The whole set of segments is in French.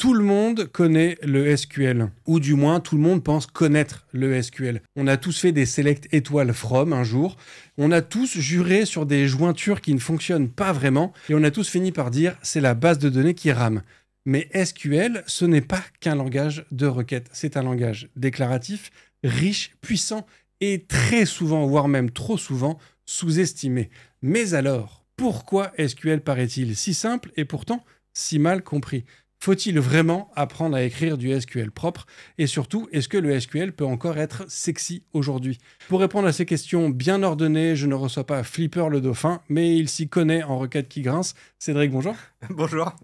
Tout le monde connaît le SQL, ou du moins tout le monde pense connaître le SQL. On a tous fait des select étoiles from un jour, on a tous juré sur des jointures qui ne fonctionnent pas vraiment, et on a tous fini par dire c'est la base de données qui rame. Mais SQL, ce n'est pas qu'un langage de requête, c'est un langage déclaratif, riche, puissant, et très souvent, voire même trop souvent, sous-estimé. Mais alors, pourquoi SQL paraît-il si simple et pourtant si mal compris ? Faut-il vraiment apprendre à écrire du SQL propre? Et surtout, est-ce que le SQL peut encore être sexy aujourd'hui? Pour répondre à ces questions bien ordonnées, je ne reçois pas Flipper le dauphin, mais il s'y connaît en requêtes qui grincent. Cédric, bonjour. Bonjour.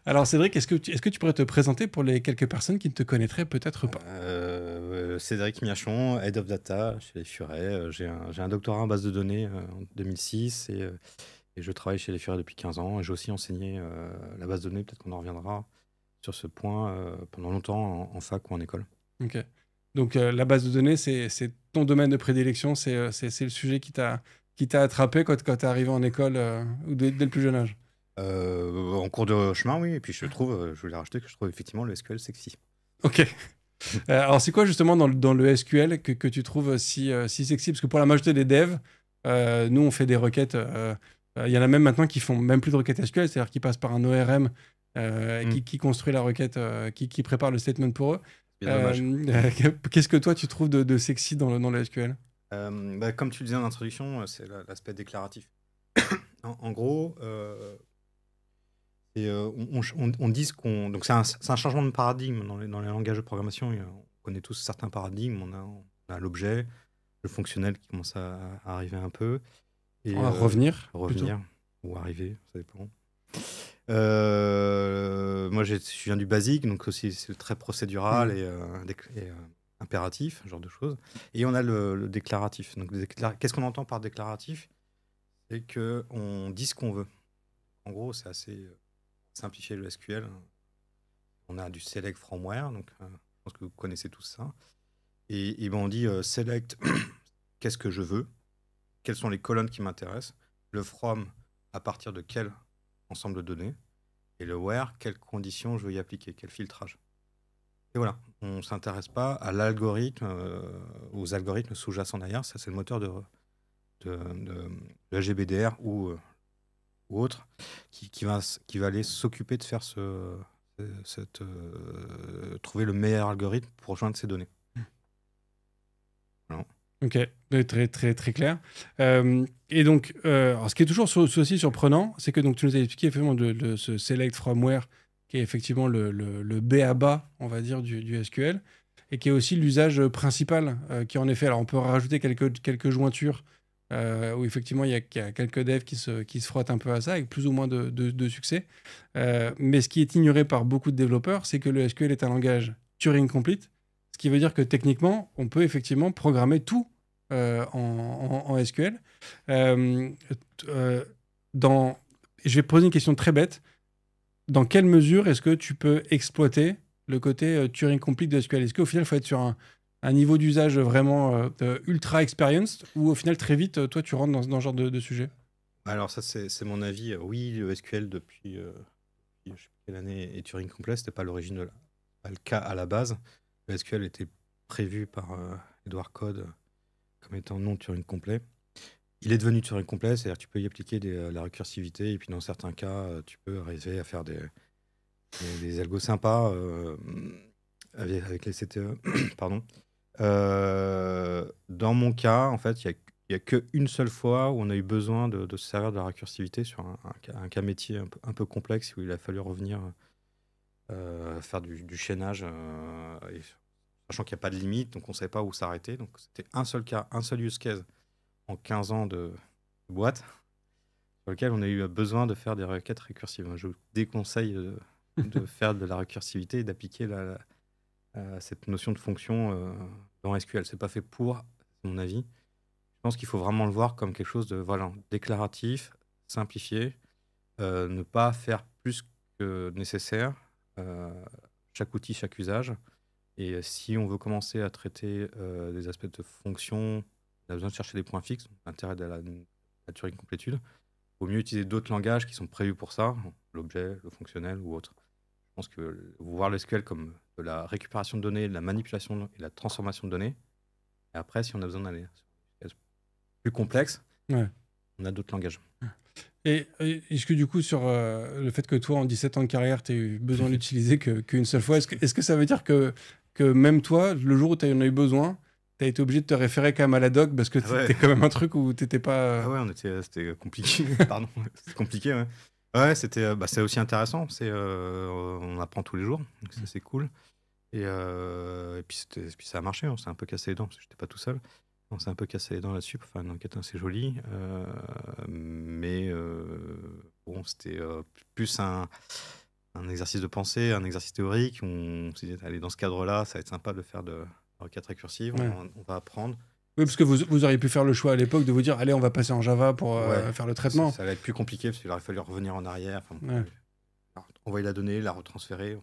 Alors Cédric, est-ce que tu pourrais te présenter pour les quelques personnes qui ne te connaîtraient peut-être pas? Cédric Miachon, Head of Data chez les Furets. J'ai un doctorat en base de données en 2006 et je travaille chez les Furets depuis 15 ans. Et j'ai aussi enseigné la base de données, peut-être qu'on en reviendra sur ce point pendant longtemps en fac ou en école. Ok. Donc la base de données, c'est ton domaine de prédilection, c'est le sujet qui t'a attrapé quand tu es arrivé en école ou dès le plus jeune âge. En cours de chemin, oui. Et puis je voulais rajouter que je trouve effectivement le SQL sexy. Ok. Alors c'est quoi justement dans le SQL que tu trouves si sexy? Parce que pour la majorité des devs, nous on fait des requêtes. Il y en a même maintenant qui font même plus de requêtes SQL, c'est-à-dire qu'ils passent par un ORM qui construit la requête, qui prépare le statement pour eux. Bien dommage. Qu'est-ce que toi tu trouves de sexy dans le SQL? Comme tu le disais en introduction, c'est l'aspect déclaratif. En gros, on dit ce qu'on. Donc, c'est un changement de paradigme dans les langages de programmation. On connaît tous certains paradigmes. On a l'objet, le fonctionnel qui commence à arriver un peu. Et On va revenir. revenir ou arriver, ça dépend. Moi, je viens du basique, donc aussi c'est très procédural et impératif, ce genre de choses. Et on a le déclaratif. Donc, qu'est-ce qu'on entend par déclaratif? C'est qu'on dit ce qu'on veut. En gros, c'est assez simplifié le SQL. On a du select from where, donc je pense que vous connaissez tous ça. Et ben on dit select, qu'est-ce que je veux, quelles sont les colonnes qui m'intéressent, le from, à partir de quel ensemble de données, et le where, quelles conditions je veux y appliquer, quel filtrage. Et voilà, on ne s'intéresse pas à l'algorithme, aux algorithmes sous-jacents derrière. Ça, c'est le moteur de la GBDR ou autre, qui va aller s'occuper de faire trouver le meilleur algorithme pour rejoindre ces données. Voilà. Ok, très, très, très clair. Et donc, alors, ce qui est toujours aussi surprenant, c'est que donc, tu nous as expliqué effectivement de ce select from where, qui est effectivement le B à bas, on va dire, du SQL, et qui est aussi l'usage principal, qui en effet, alors on peut rajouter quelques jointures, où effectivement il y a quelques devs qui se frottent un peu à ça, avec plus ou moins de succès. Mais ce qui est ignoré par beaucoup de développeurs, c'est que le SQL est un langage Turing complete, ce qui veut dire que techniquement, on peut effectivement programmer tout en SQL. Euh, euh, dans... Je vais poser une question très bête. Dans quelle mesure est-ce que tu peux exploiter le côté Turing complete de SQL? Est-ce qu'au final, il faut être sur un niveau d'usage vraiment ultra experienced ou au final, très vite, toi, tu rentres dans ce genre de sujet? Alors ça, c'est mon avis. Oui, le SQL depuis je sais plus quelle année est Turing complet, c'était pas l'origine pas le cas à la base. Le SQL était prévu par Edward Code comme étant non Turing complet. Il est devenu Turing complet, c'est-à-dire que tu peux y appliquer la récursivité et puis dans certains cas, tu peux arriver à faire des algos sympas avec les CTE. Pardon. Dans mon cas, en fait, il n'y a qu'une seule fois où on a eu besoin de se servir de la récursivité sur un cas métier un peu complexe où il a fallu revenir faire du chaînage, sachant qu'il n'y a pas de limite, donc on ne savait pas où s'arrêter. Donc c'était un seul cas, un seul use case en 15 ans de boîte sur lequel on a eu besoin de faire des requêtes récursives. Je vous déconseille de faire de la récursivité et d'appliquer cette notion de fonction dans SQL. C'est pas fait pour, à mon avis. Je pense qu'il faut vraiment le voir comme quelque chose de déclaratif, simplifié, ne pas faire plus que nécessaire, chaque outil, chaque usage. Et si on veut commencer à traiter des aspects de fonction, on a besoin de chercher des points fixes, l'intérêt de la Turing complétude. Il vaut mieux utiliser d'autres langages qui sont prévus pour ça, l'objet, le fonctionnel ou autre. Je pense que voir le SQL comme de la récupération de données, de la manipulation et de la transformation de données. Et après, si on a besoin d'aller plus complexe, Ouais. on a d'autres langages. Et est-ce que du coup, sur le fait que toi, en 17 ans de carrière, tu eu besoin de l'utiliser qu'une seule fois, est-ce que ça veut dire que même toi, le jour où tu en as eu besoin, tu as été obligé de te référer quand même à la doc parce que c'était quand même un truc où tu n'étais pas. Ah ouais, c'était compliqué. Pardon, c'était compliqué, ouais. Ouais, c'est aussi intéressant. On apprend tous les jours, donc ça, c'est cool. Et puis ça a marché, on s'est un peu cassé les dents, parce que j'étais pas tout seul. On s'est un peu cassé les dents là-dessus pour faire une enquête assez jolie. Mais bon, c'était plus un exercice de pensée, un exercice théorique. On s'est dit, allez, dans ce cadre-là, ça va être sympa de faire de requêtes récursives. Ouais. On va apprendre. Oui, parce que vous auriez pu faire le choix à l'époque de vous dire, allez, on va passer en Java pour Ouais, faire le traitement. ça va être plus compliqué parce qu'il aurait fallu revenir en arrière. Enfin, Ouais. envoyer la donnée, la retransférer. On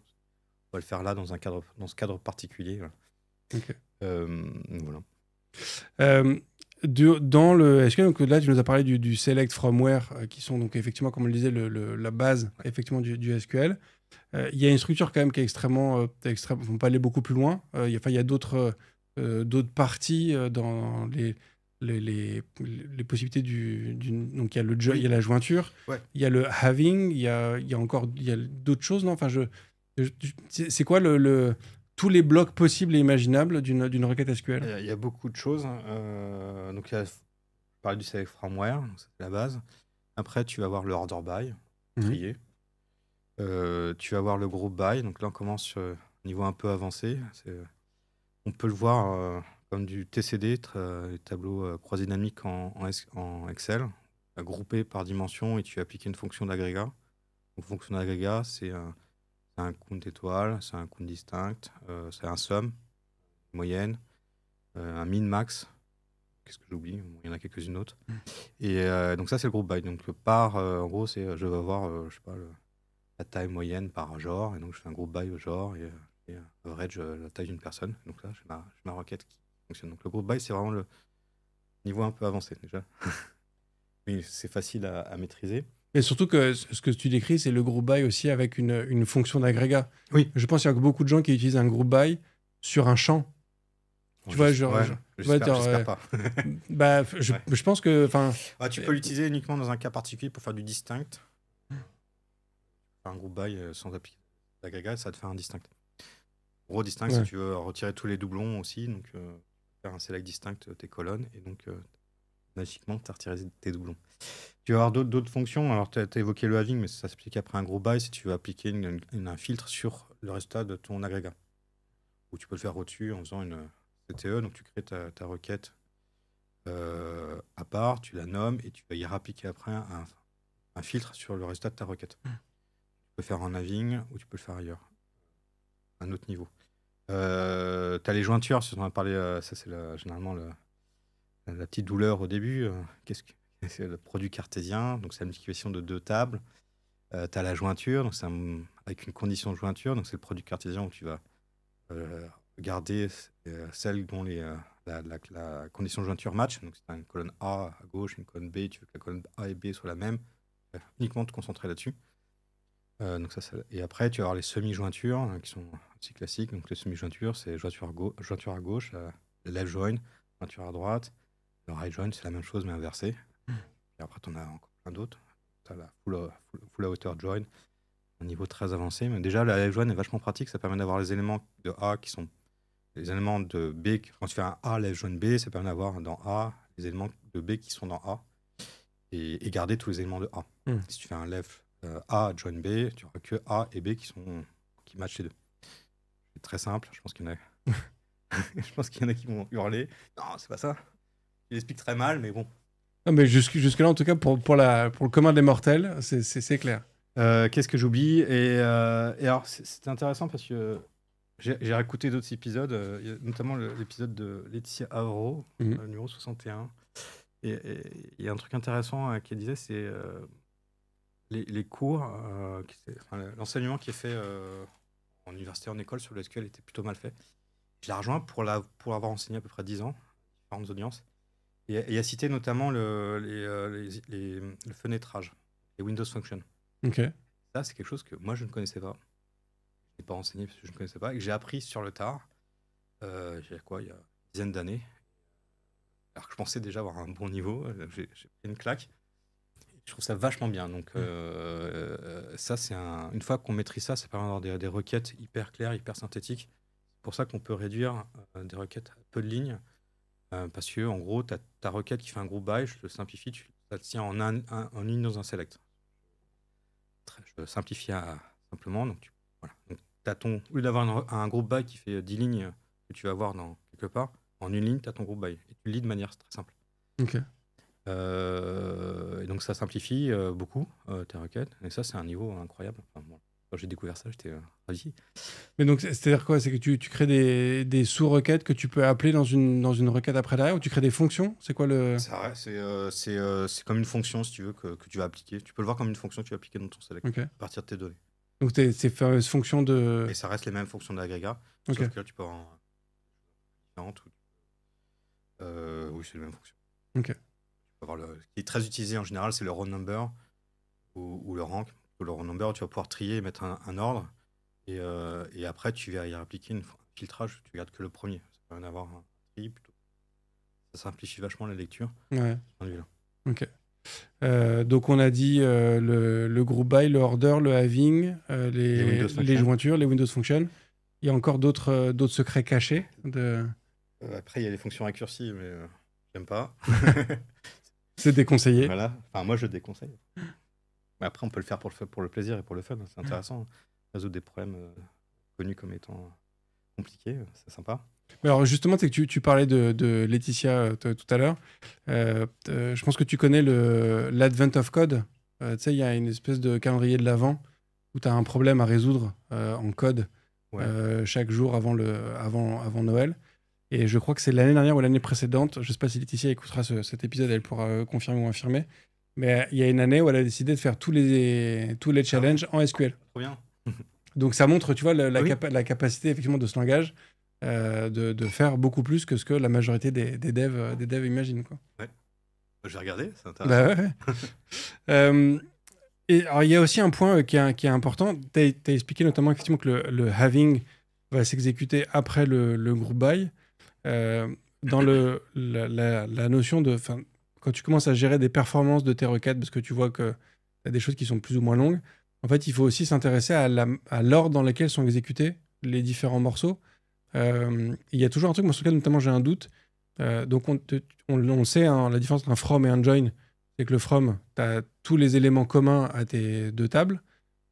va le faire là dans ce cadre particulier. Voilà. Ok. Voilà. Dans le SQL, donc là, tu nous as parlé du select from where, qui sont donc effectivement, comme on le disait, la base effectivement du SQL. Il y a une structure quand même qui est extrêmement, on ne peut pas aller beaucoup plus loin. Il y a d'autres parties dans les possibilités donc il y a il y a la jointure, Ouais. il y a le having, il y a d'autres choses, non? Enfin, c'est quoi tous les blocs possibles et imaginables d'une requête SQL? Il y a beaucoup de choses. Donc, je parlais du select from where, donc ça, c'est la base. Après, tu vas avoir le order by, trier. Tu vas avoir le group by. Donc là, on commence sur un niveau un peu avancé. On peut le voir comme du TCD, tableau croisé dynamique en Excel, groupé par dimension, et tu appliques une fonction d'agrégat. Donc, fonction d'agrégat, c'est un count étoile, c'est un count distinct, c'est un sum, moyenne, un min-max. Qu'est-ce que j'oublie? Il y en a quelques-unes autres. Et donc ça, c'est le group by. Donc en gros, c'est je vais avoir, je sais pas, la taille moyenne par genre, et donc je fais un group by au genre, et average la taille d'une personne. Donc là, j'ai ma requête qui fonctionne. Donc le group by, c'est vraiment le niveau un peu avancé déjà. Oui, c'est facile à maîtriser. Mais surtout que ce que tu décris, c'est le group by aussi avec une fonction d'agrégat. Oui. Je pense qu'il y a beaucoup de gens qui utilisent un group by sur un champ. Bon, Tu vois, j'espère pas. Je pense que. Tu peux l'utiliser uniquement dans un cas particulier pour faire du distinct. Faire un group by sans appliquer l'agrégat, ça te fait un distinct. Gros distinct, si tu veux retirer tous les doublons aussi, donc faire un select distinct tes colonnes, et donc magiquement, tu as retiré tes doublons. Tu vas avoir d'autres fonctions. Alors, tu as évoqué le having, mais ça s'applique après un group by si tu veux appliquer un filtre sur le résultat de ton agrégat. Ou tu peux le faire au-dessus en faisant une CTE. Donc, tu crées ta requête à part, tu la nommes, et tu vas y appliquer après un filtre sur le résultat de ta requête. Tu peux le faire en having ou tu peux le faire ailleurs. Un autre niveau. Tu as les jointures, on a parlé, ça c'est généralement la petite douleur au début. C'est le produit cartésien, donc c'est la multiplication de deux tables. Tu as la jointure, donc c'est avec une condition de jointure, donc c'est le produit cartésien où tu vas garder celle dont la condition de jointure match. Donc si tu as une colonne A à gauche, une colonne B, tu veux que la colonne A et B soient la même, uniquement te concentrer là-dessus. Et après, tu vas avoir les semi-jointures qui sont aussi classiques. Donc les semi-jointures, c'est jointure à gauche, la left join, jointure à droite. Le right join, c'est la même chose mais inversée. Et après, tu en as encore plein d'autres. Tu as la full outer join, un niveau très avancé. Mais déjà, la left join est vachement pratique. Ça permet d'avoir les éléments de A qui sont les éléments de B. Quand tu fais un A left join B, ça permet d'avoir dans A les éléments de B qui sont dans A et garder tous les éléments de A. Si tu fais un left A join B, tu n'auras que A et B qui matchent les deux. C'est très simple. Je pense qu'il y en a. Je pense qu'il y en a qui vont hurler. Non, c'est pas ça. Il explique très mal, mais bon. Non, mais jusque-là, en tout cas, pour le commun des mortels, c'est clair. Qu'est-ce que j'oublie et alors, c'était intéressant parce que j'ai réécouté d'autres épisodes, notamment l'épisode de Laetitia Avro, numéro 61. Et il y a un truc intéressant qu'elle disait, c'est les cours, l'enseignement qui est fait en université, en école sur le SQL était plutôt mal fait. Je l'ai rejoint pour avoir enseigné à peu près 10 ans, différentes audiences. Et a cité notamment le fenêtrage, les Windows Functions. Ok. Ça, c'est quelque chose que moi, je ne connaissais pas. m'étais pas renseigné parce que je ne connaissais pas, et que j'ai appris sur le tard, il y a quoi, il y a une dizaine d'années, alors que je pensais déjà avoir un bon niveau, j'ai pris une claque. Je trouve ça vachement bien. Donc, ça, une fois qu'on maîtrise ça, ça permet d'avoir des requêtes hyper claires, hyper synthétiques. C'est pour ça qu'on peut réduire des requêtes à peu de lignes. Parce que, en gros, ta requête qui fait un group by, je te simplifie, ça te tient en ligne dans un select. Je simplifie simplement. Donc, voilà. Donc, au lieu d'avoir un group by qui fait 10 lignes que tu vas voir dans quelque part, en une ligne, tu as ton group by. Et tu le lis de manière très simple. Ok. Et donc ça simplifie beaucoup tes requêtes. Et ça, c'est un niveau incroyable. Enfin, bon, quand j'ai découvert ça, j'étais ravi. Mais donc, c'est-à-dire quoi? C'est que tu crées des sous-requêtes que tu peux appeler dans une requête après derrière, ou tu crées des fonctions? C'est quoi le... C'est comme une fonction, si tu veux, que tu vas appliquer. Tu peux le voir comme une fonction que tu vas appliquer dans ton select Ok. à partir de tes données. Donc, c'est fameuses fonctions de... Et ça reste les mêmes fonctions d'agrégat, Ok. sauf que là, tu peux avoir différentes. Oui, c'est les mêmes fonctions. Ok. Ce qui est très utilisé en général, c'est le row number ou le rank. Le row number, tu vas pouvoir trier et mettre un ordre. Et après, tu vas y appliquer un filtrage. Tu regardes que le premier. Ça peut rien avoir un tri plutôt. Ça simplifie vachement la lecture. Ouais. Ce point de vue-là. Ok. Donc, on a dit le group by, le order, le having, les jointures, les Windows Functions. Il y a encore d'autres secrets cachés de... Après, il y a les fonctions récursives, mais j'aime pas. C'est déconseillé. Voilà. Enfin, moi, je déconseille. Mais après, on peut le faire pour le plaisir et pour le fun. C'est intéressant. Résoudre des problèmes connus comme étant compliqués, c'est sympa. Mais alors justement, c'est que tu parlais de Laetitia tout à l'heure. Je pense que tu connais l'Advent of Code. Tu sais, il y a une espèce de calendrier de l'Avent où tu as un problème à résoudre en code chaque jour avant Noël. Et je crois que c'est l'année dernière ou l'année précédente. Je ne sais pas si Laetitia écoutera cet épisode, elle pourra confirmer ou infirmer. Mais il y a une année où elle a décidé de faire tous les challenges en SQL. Trop bien. Donc ça montre, tu vois, la capacité effectivement de ce langage de faire beaucoup plus que ce que la majorité des devs imaginent, quoi. Ouais. Je vais regarder, c'est intéressant. Bah ouais. Et alors, il y a aussi un point qui est important. Tu as expliqué notamment effectivement que le having va s'exécuter après le group by. Dans la notion de... Quand tu commences à gérer des performances de tes requêtes, parce que tu vois que tu as des choses qui sont plus ou moins longues, en fait, il faut aussi s'intéresser à l'ordre dans lequel sont exécutés les différents morceaux. Il y a toujours un truc, moi, sur lequel notamment j'ai un doute. Donc, on sait, hein, la différence entre un from et un join, c'est que le from, tu as tous les éléments communs à tes deux tables,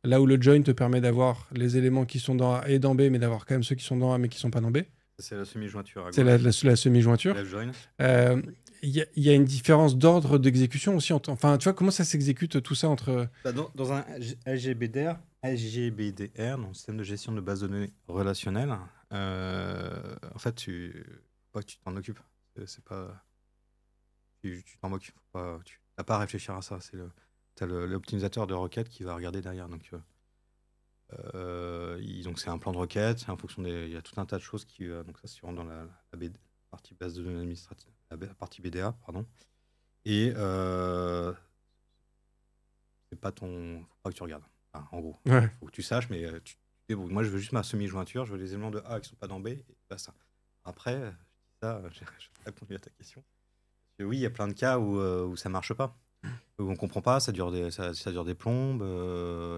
là où le join te permet d'avoir les éléments qui sont dans A et dans B, mais d'avoir quand même ceux qui sont dans A mais qui sont pas dans B. C'est la semi-jointure. C'est la semi-jointure. Il y a une différence d'ordre d'exécution aussi. Enfin, tu vois, comment ça s'exécute tout ça entre... Dans un LGBDR, donc système de gestion de base de données relationnelle, en fait, faut pas que tu t'en occupes. C'est pas... Tu t'en moques. Tu n'as pas à réfléchir à ça. T'as l'optimisateur de requête qui va regarder derrière. Donc, donc c'est un plan de requête. C'est en fonction il y a tout un tas de choses qui... donc ça, c'est vraiment dans la partie base de données administrative, la partie BDA, pardon. Et c'est pas faut pas que tu regardes. Enfin, en gros, faut que tu saches, mais moi, je veux juste ma semi-jointure. Je veux les éléments de A qui sont pas dans B, et pas ça. Après, j'ai répondu à ta question. Et oui, il y a plein de cas où ça marche pas, où on comprend pas, ça dure des plombes,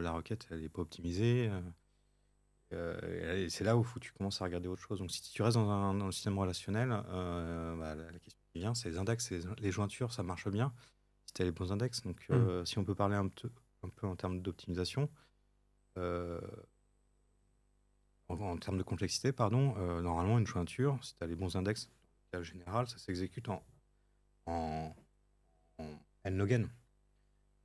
la requête elle est pas optimisée. Et c'est là où tu commences à regarder autre chose. Donc si tu restes dans le système relationnel, la question qui vient, c'est les index, les jointures, ça marche bien si tu as les bons index. Donc si on peut parler un peu en termes d'optimisation, en termes de complexité, pardon, normalement une jointure, si tu as les bons index, en général, ça s'exécute en n-log-n.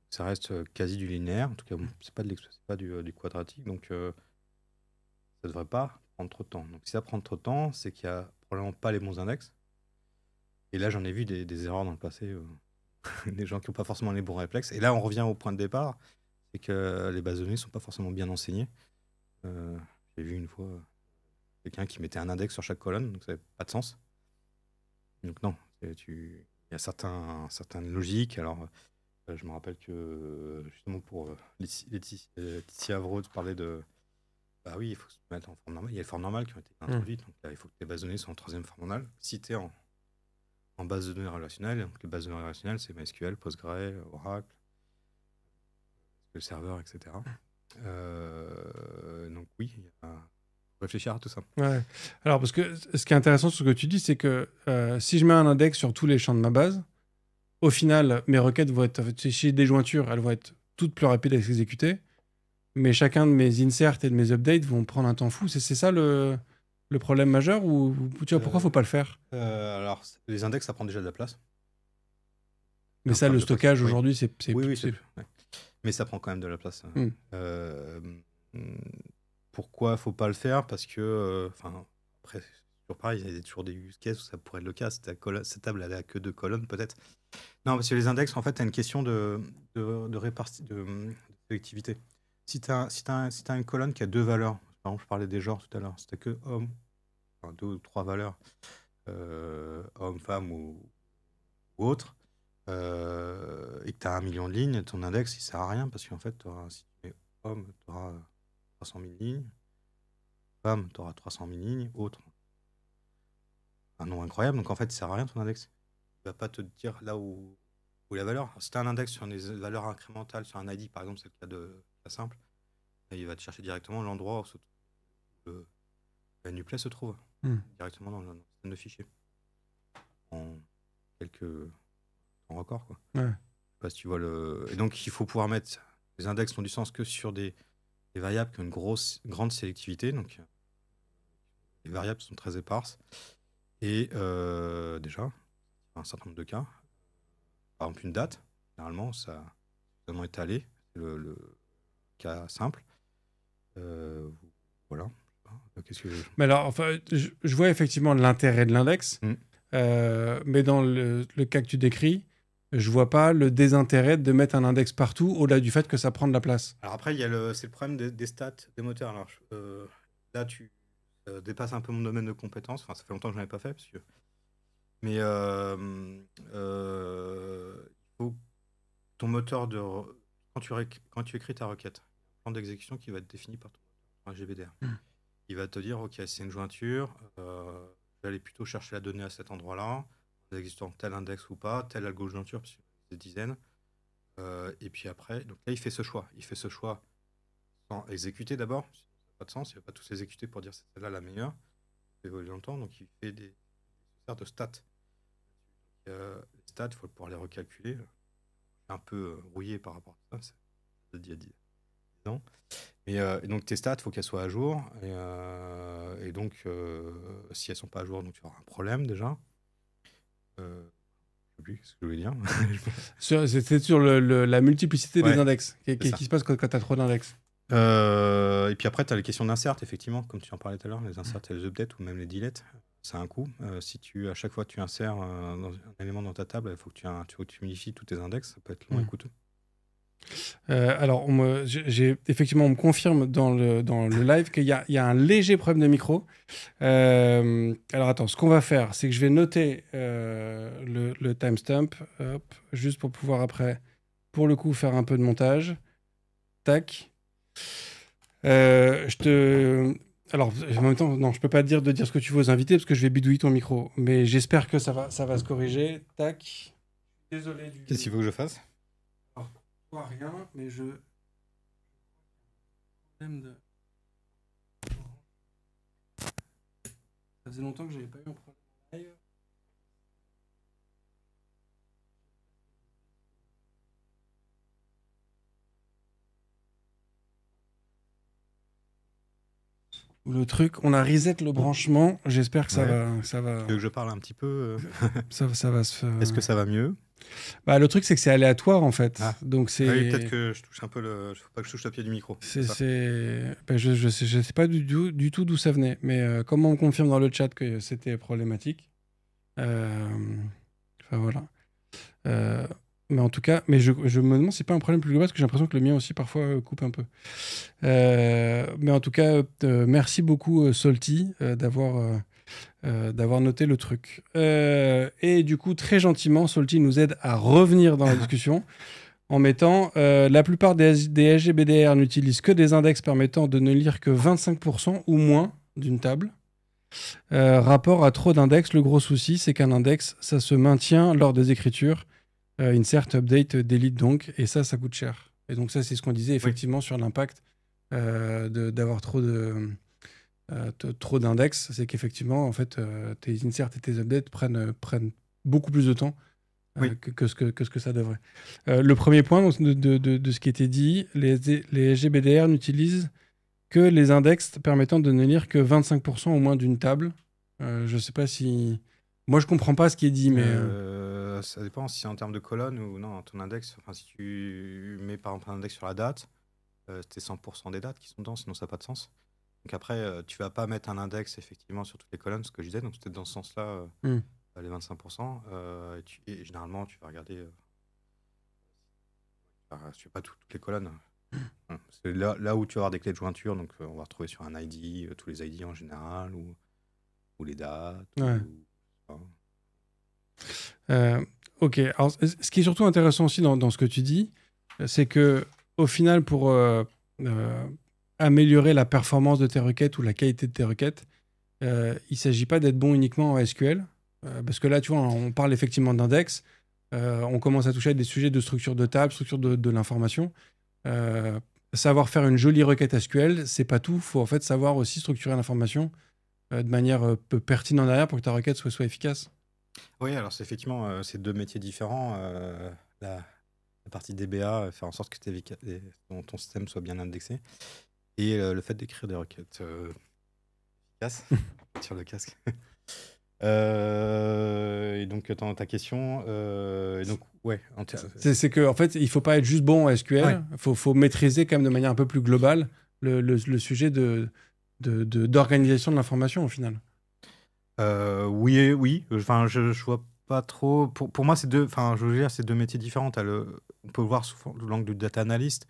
Ça reste quasi du linéaire. En tout cas, c'est pas du quadratique. Donc ça devrait pas prendre trop de temps. Donc si ça prend trop de temps, c'est qu'il y a probablement pas les bons index. Et là, j'en ai vu des erreurs dans le passé, des gens qui n'ont pas forcément les bons réflexes. Et là, on revient au point de départ, c'est que les bases de données sont pas forcément bien enseignées. J'ai vu une fois quelqu'un qui mettait un index sur chaque colonne, donc ça n'avait pas de sens. Donc non, il y a certaines logiques. Alors, je me rappelle que justement pour Laetitia Avreux parlait de Bah oui, il faut se mettre en forme normale. Il y a les formes normales qui ont été introduites. Donc là, il faut que tes bases de données soient en troisième forme normale. Si tu es en base de données relationnelle, donc les bases de données relationnelles, c'est MySQL, Postgre, Oracle, le serveur, etc. Donc oui, il faut réfléchir à tout ça. Ouais. Alors, parce que ce qui est intéressant sur ce que tu dis, c'est que si je mets un index sur tous les champs de ma base, au final, mes requêtes vont être, si j'ai des jointures, elles vont être toutes plus rapides à s'exécuter, mais chacun de mes inserts et de mes updates vont prendre un temps fou. C'est ça le problème majeur ou tu vois, pourquoi faut pas le faire? Alors, les index, ça prend déjà de la place. Mais Un ça, problème le de place. stockage Oui. aujourd'hui, c'est Oui, c'est- ouais. Mais ça prend quand même de la place. Hmm. Pourquoi faut pas le faire? Parce que, enfin, après, c'est toujours pareil, il y a toujours des use cases où ça pourrait être le cas. Cette table, elle a que 2 colonnes, peut-être. Non, parce que les index, en fait, tu as une question de sélectivité. Si tu as une colonne qui a 2 valeurs, par exemple, je parlais des genres tout à l'heure, si tu que homme, enfin, 2 ou 3 valeurs, homme, femme ou autre, et que tu as 1 million de lignes, ton index, il sert à rien parce qu'en fait, si tu mets homme, tu auras 300 000 lignes, femme, tu auras 300 000 lignes, autre. Un nombre incroyable, donc en fait, il sert à rien ton index. Il va pas te dire là où la valeur. Alors, si tu as un index sur des valeurs incrémentales, sur un ID, par exemple, c'est le cas de la simple, et il va te chercher directement l'endroit où la nuplay se trouve, directement dans le système de fichiers. En quelques temps record, quoi. Ouais. Je sais pas si tu vois le. Et donc, il faut pouvoir mettre. Les index n'ont du sens que sur des variables qui ont une grande sélectivité. Donc, les variables sont très éparses. Et déjà, un certain nombre de cas. Par exemple, une date, généralement, ça a vraiment étalé. C'est le cas simple. Voilà. Qu'est-ce que. Mais alors, enfin, je vois effectivement l'intérêt de l'index, mais dans le cas que tu décris, je vois pas le désintérêt de mettre un index partout, au-delà du fait que ça prend de la place. Alors après, c'est le problème des stats des moteurs. Alors, là, tu dépasses un peu mon domaine de compétences. Enfin, ça fait longtemps que je n'en ai pas fait. Mais il faut ton moteur de... Quand tu écris ta requête, un plan d'exécution qui va être défini par ton GBDR. Il va te dire, OK, c'est une jointure, je vais aller plutôt chercher la donnée à cet endroit-là, en existant tel index ou pas, tel algo de jointure, parce qu'il y a des dizaines. Et puis après, donc là, il fait ce choix. Il fait ce choix sans exécuter d'abord, ça n'a pas de sens, il ne va pas tous exécuter pour dire c'est celle-là la meilleure. Il fait évoluer dans le temps, donc il fait des sortes de stats. Les stats, il faut pouvoir les recalculer. Je suis un peu rouillé par rapport à ça, c'est d'il y a 10 ans. Et donc tes stats, il faut qu'elles soient à jour. Et donc, si elles ne sont pas à jour, donc tu auras un problème déjà. Je ne sais plus ce que je voulais dire. C'est sur la multiplicité des index. Qu'est-ce qui se passe quand tu as trop d'index? Et puis après, tu as les questions d'insert, effectivement, comme tu en parlais tout à l'heure, les inserts et les updates ou même les deletes. Ça a un coût. Si à chaque fois que tu insères un élément dans ta table, il faut que tu modifies tous tes index. Ça peut être long et coûteux. Alors, on me confirme dans le live qu'il y a un léger problème de micro. Alors, attends, ce qu'on va faire, c'est que je vais noter le timestamp, juste pour pouvoir après, pour le coup, faire un peu de montage. Tac. Alors, en même temps, non, je peux pas te dire de dire ce que tu veux aux invités parce que je vais bidouiller ton micro. Mais j'espère que ça va se corriger. Tac. Désolé. Qu'est-ce qu'il faut que je fasse? Rien, mais je... Ça faisait longtemps que j'avais pas eu un problème live. Le truc, on a reset le branchement. J'espère que ça va. Tu veux que je parle un petit peu ça va se faire. Est-ce que ça va mieux? Bah, le truc, c'est que c'est aléatoire en fait. Donc c'est. Oui, peut-être que je touche un peu faut pas que je touche le pied du micro. Bah, je sais pas du tout d'où ça venait. Mais comme on me confirme dans le chat que c'était problématique. Enfin voilà. Mais en tout cas, je me demande si c'est pas un problème plus global parce que j'ai l'impression que le mien aussi parfois coupe un peu. Mais en tout cas, merci beaucoup Solti d'avoir noté le truc. Et du coup, très gentiment, Solti nous aide à revenir dans la discussion en mettant la plupart des SGBDR n'utilisent que des index permettant de ne lire que 25% ou moins d'une table. Rapport à trop d'index, le gros souci, c'est qu'un index, ça se maintient lors des écritures. Insert, update, delete donc, et ça coûte cher. Et donc ça, c'est ce qu'on disait effectivement sur l'impact d'avoir trop d'index. C'est qu'effectivement, en fait, tes insert et tes updates prennent beaucoup plus de temps que ce que ça devrait. Le premier point donc, de ce qui était dit, les SGBDR n'utilisent que les index permettant de ne lire que 25% au moins d'une table. Je sais pas si... Moi, je comprends pas ce qui est dit, mais... Ça dépend si c'est en termes de colonne ou non, ton index. Enfin, si tu mets par exemple un index sur la date, c'est 100% des dates qui sont dedans, sinon ça n'a pas de sens. Donc après, tu vas pas mettre un index effectivement sur toutes les colonnes, ce que je disais, donc c'était dans ce sens-là, les 25%. Et généralement, tu vas regarder... je sais pas toutes les colonnes. C'est là où tu vas avoir des clés de jointure, donc on va retrouver sur un ID, tous les ID en général, ou les dates. Ouais. Ok, alors ce qui est surtout intéressant aussi dans ce que tu dis, c'est que au final, pour améliorer la performance de tes requêtes ou la qualité de tes requêtes, il ne s'agit pas d'être bon uniquement en SQL, parce que là, tu vois, on parle effectivement d'index, on commence à toucher à des sujets de structure de table, structure de l'information. Savoir faire une jolie requête SQL, c'est pas tout. Il faut en fait savoir aussi structurer l'information de manière pertinente derrière pour que ta requête soit efficace. Oui, alors c'est effectivement c'est deux métiers différents. La partie DBA, faire en sorte que ton système soit bien indexé, et le fait d'écrire des requêtes efficaces sur le casque. Et donc, dans ta question, et donc, ouais. C'est que en fait, il faut pas être juste bon en SQL. Faut maîtriser quand même de manière un peu plus globale le sujet d'organisation de l'information au final. Oui. Enfin, je vois pas trop. Pour moi, c'est deux. Enfin, je veux dire, c'est deux métiers différents. On peut le voir sous l'angle du data analyst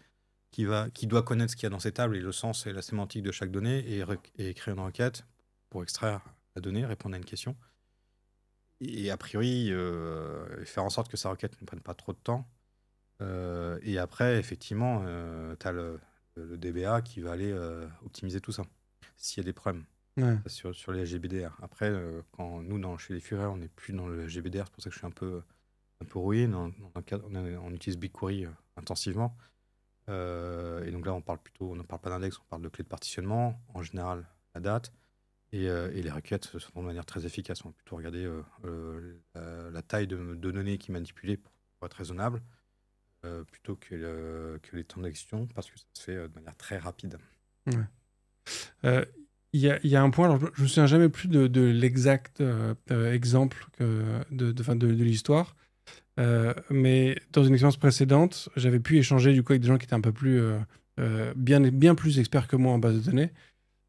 qui doit connaître ce qu'il y a dans ces tables et le sens et la sémantique de chaque donnée et écrire une requête pour extraire la donnée, répondre à une question. Et a priori, faire en sorte que sa requête ne prenne pas trop de temps. Et après, effectivement, tu as le DBA qui va aller optimiser tout ça, s'il y a des problèmes sur les GBDR. Après, quand nous, chez les Fureurs, on n'est plus dans le GBDR, c'est pour ça que je suis un peu rouillé. On utilise BigQuery intensivement. Et donc là, on ne parle pas d'index, on parle de clé de partitionnement, en général, la date. Et les requêtes se font de manière très efficace. On va plutôt regarder la taille de données qui est manipulée pour être raisonnable, plutôt que les temps d'exécution, parce que ça se fait de manière très rapide. Il y a un point, alors je ne me souviens jamais plus de l'exact exemple de l'histoire, mais dans une expérience précédente, j'avais pu échanger du coup avec des gens qui étaient un peu plus bien plus experts que moi en base de données.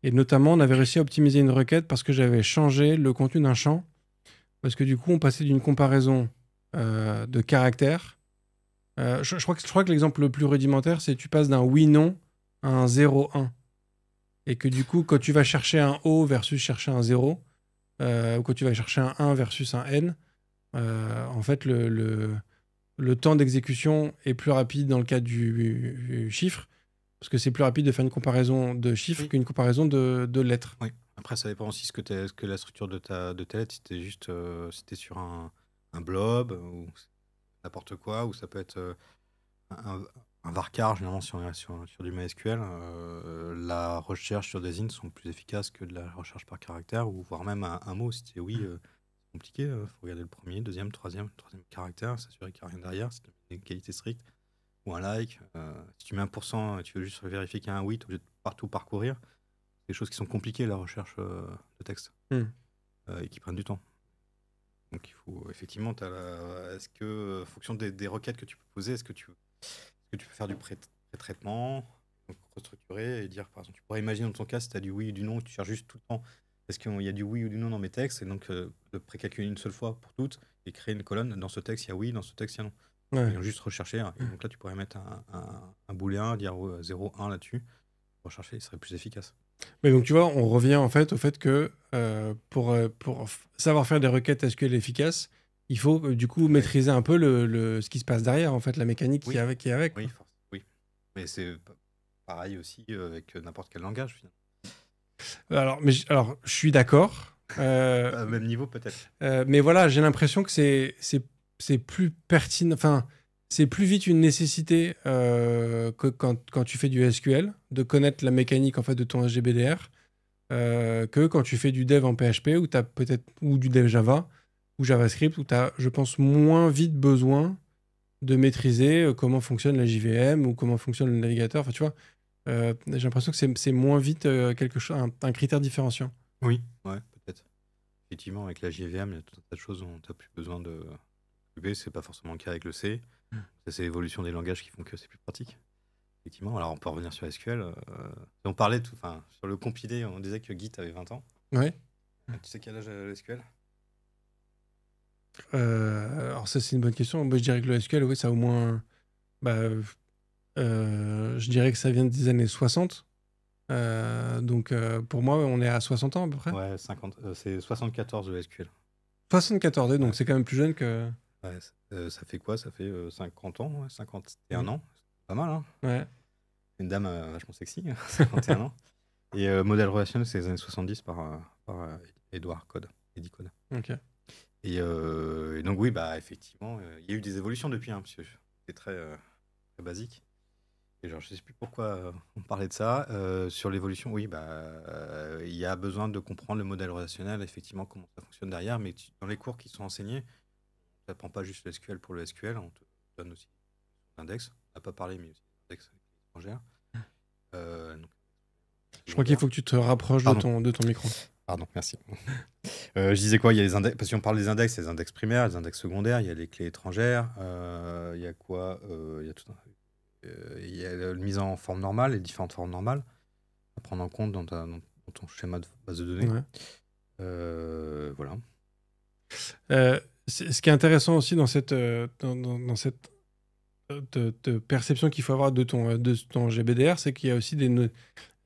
Et notamment, on avait réussi à optimiser une requête parce que j'avais changé le contenu d'un champ. Parce que du coup, on passait d'une comparaison de caractères. Je crois que l'exemple le plus rudimentaire, c'est que tu passes d'un oui-non à un 0-1. Et que du coup, quand tu vas chercher un O versus chercher un 0, ou quand tu vas chercher un 1 versus un N, en fait, le temps d'exécution est plus rapide dans le cas du chiffre. Parce que c'est plus rapide de faire une comparaison de chiffres qu'une comparaison de lettres. Oui. Après, ça dépend aussi ce que la structure de ta lettre, si c'était juste c'était sur un blob ou n'importe quoi, ou ça peut être un varchar, généralement sur du MySQL. La recherche sur des int sont plus efficaces que de la recherche par caractère, ou voire même un mot. Si c'est oui, c'est compliqué. Il faut regarder le premier, deuxième, troisième caractère, s'assurer qu'il n'y a rien derrière, c'est une qualité stricte. Ou un like. Si tu mets 1% et tu veux juste vérifier qu'il y a un oui, tu es obligé de partout parcourir. C'est des choses qui sont compliquées, la recherche de texte, et qui prennent du temps. Donc il faut effectivement, est-ce que, en fonction des requêtes que tu peux poser, est-ce que tu peux faire du pré-traitement, donc restructurer et dire, par exemple, tu pourrais imaginer dans ton cas, si tu as du oui ou du non, tu cherches juste tout le temps, est-ce qu'il y a du oui ou du non dans mes textes, et donc de précalculer une seule fois pour toutes, et créer une colonne, dans ce texte il y a oui, dans ce texte il y a non. Et juste rechercher. Et donc là, tu pourrais mettre un booléen, dire 0, 1 là-dessus. Rechercher, il serait plus efficace. Mais donc, tu vois, on revient en fait au fait que pour savoir faire des requêtes SQL efficaces, il faut du coup maîtriser un peu ce qui se passe derrière, en fait, la mécanique qui Oui, est avec. Qui est avec, oui, quoi. oui. Mais c'est pareil aussi avec n'importe quel langage, finalement. Alors, je suis d'accord. Pas au même niveau, peut-être. Mais voilà, j'ai l'impression que c'est plus pertinent. Enfin, c'est plus vite une nécessité que quand tu fais du SQL, de connaître la mécanique en fait de ton SGBDR, que quand tu fais du dev en PHP ou t'as peut-être ou du dev Java ou JavaScript où tu as, je pense, moins vite besoin de maîtriser comment fonctionne la JVM ou comment fonctionne le navigateur. Enfin, tu vois, j'ai l'impression que c'est moins vite quelque chose, un critère différenciant. Oui, ouais, peut-être. Effectivement, avec la JVM, il y a tout un tas de choses dont tu n'as plus besoin de s'occuper. C'est pas forcément le cas avec le C. Ça, c'est l'évolution des langages qui font que c'est plus pratique. Effectivement, alors on peut revenir sur SQL. On parlait sur le compilé, on disait que Git avait 20 ans. Ouais. Tu sais quel âge a le SQL? Alors ça, c'est une bonne question. Moi, je dirais que le SQL, oui, ça a au moins... Bah, je dirais que ça vient des années 60. Donc, pour moi, on est à 60 ans à peu près. Ouais, 50, c'est 74 le SQL. 74, donc Ouais. c'est quand même plus jeune que... Ouais, ça fait quoi? Ça fait 50 ans, ouais, 51 ans. C'est pas mal, hein? Ouais. Une dame vachement sexy, 51 ans. Et modèle relationnel, c'est les années 70 par Edward Code, Eddie Code. Ok. Et donc, oui, bah, effectivement, il y a eu des évolutions depuis, hein, parce que c'est très basique. Et genre, je sais plus pourquoi on parlait de ça. Sur l'évolution, oui, bah, il y a besoin de comprendre le modèle relationnel, effectivement, comment ça fonctionne derrière. Mais dans les cours qui sont enseignés, on n'apprend pas juste le SQL pour le SQL, on te donne aussi l'index. On n'a pas parlé, mais aussi l'index étrangère. Donc, Je crois qu'il faut que tu te rapproches de ton micro. Pardon, merci. Je disais quoi? Il y a les index, parce qu'on parle des index, il y a les index primaires, les index secondaires, il y a les clés étrangères, il y a quoi? Il y a tout il y a la mise en forme normale, les différentes formes normales à prendre en compte dans ton schéma de base de données. Ouais. Voilà. Ce qui est intéressant aussi dans cette de perception qu'il faut avoir de ton GBDR, c'est qu'il y a aussi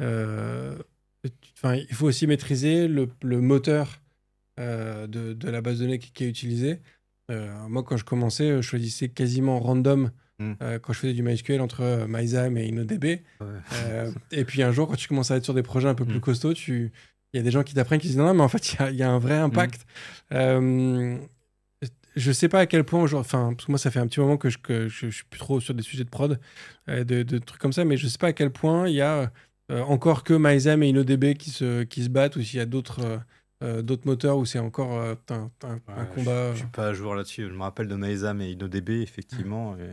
il faut aussi maîtriser le moteur de la base de données qui est utilisée. Moi, quand je commençais, je choisissais quasiment random quand je faisais du MySQL entre MyZame et InnoDB. Ouais. Et puis un jour, quand tu commences à être sur des projets un peu plus costauds, il y a des gens qui t'apprennent qui disent non, mais en fait, il y a un vrai impact. Je sais pas à quel point, parce que moi, ça fait un petit moment que je suis plus trop sur des sujets de prod, de trucs comme ça, mais je sais pas à quel point il y a encore que MyZame et InnoDB qui se battent, ou s'il y a d'autres moteurs où c'est encore un combat. Je suis pas à jour là-dessus. Je me rappelle de MyZame et InnoDB, effectivement. Et,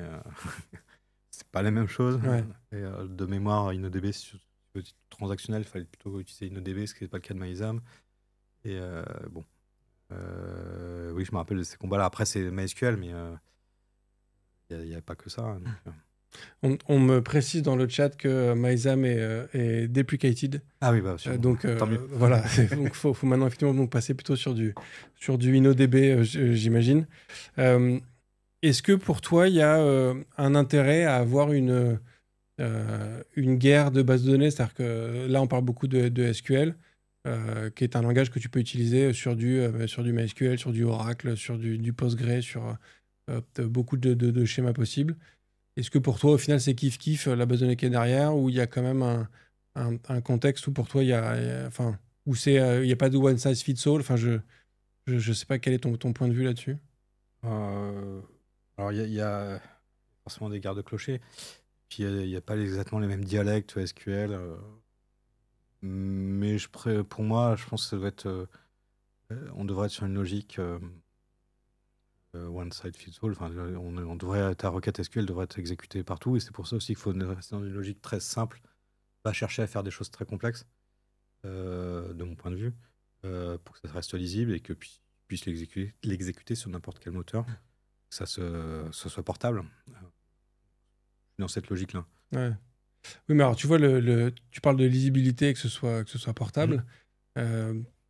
c'est pas la même chose. Ouais. Et, de mémoire, InnoDB, sur le titre transactionnel, il fallait plutôt utiliser InnoDB, ce qui n'est pas le cas de MyZame. Et bon. Oui, je me rappelle de ces combats-là. Après, c'est MySQL, mais il n'y a pas que ça. Donc, On me précise dans le chat que MyZame est deprecated. ah oui, bah, sûrement. Donc Tant mieux. voilà, donc faut maintenant effectivement donc passer plutôt sur du InnoDB, j'imagine. Est-ce que pour toi, il y a un intérêt à avoir une guerre de bases de données? C'est-à-dire que là, on parle beaucoup de SQL, qui est un langage que tu peux utiliser sur du MySQL, sur du Oracle, sur du Postgre, sur beaucoup de schémas possibles. Est-ce que pour toi, au final, c'est kiff-kiff la base de données qui est derrière, ou il y a quand même un contexte où pour toi, où il n'y a pas de one size fits all? Enfin, je sais pas quel est ton point de vue là-dessus. Alors, il y a forcément des gardes-clochers. Puis, il n'y a pas exactement les mêmes dialectes SQL. Mais pour moi, je pense que ça doit être, on devrait être sur une logique one size fits all. Enfin, ta requête SQL devrait être exécutée partout. Et c'est pour ça aussi qu'il faut rester dans une logique très simple, pas chercher à faire des choses très complexes, de mon point de vue, pour que ça reste lisible et que tu puisses l'exécuter sur n'importe quel moteur, que ça soit portable. Dans cette logique-là. Ouais. Oui, mais alors tu vois, tu parles de lisibilité et que ce soit portable.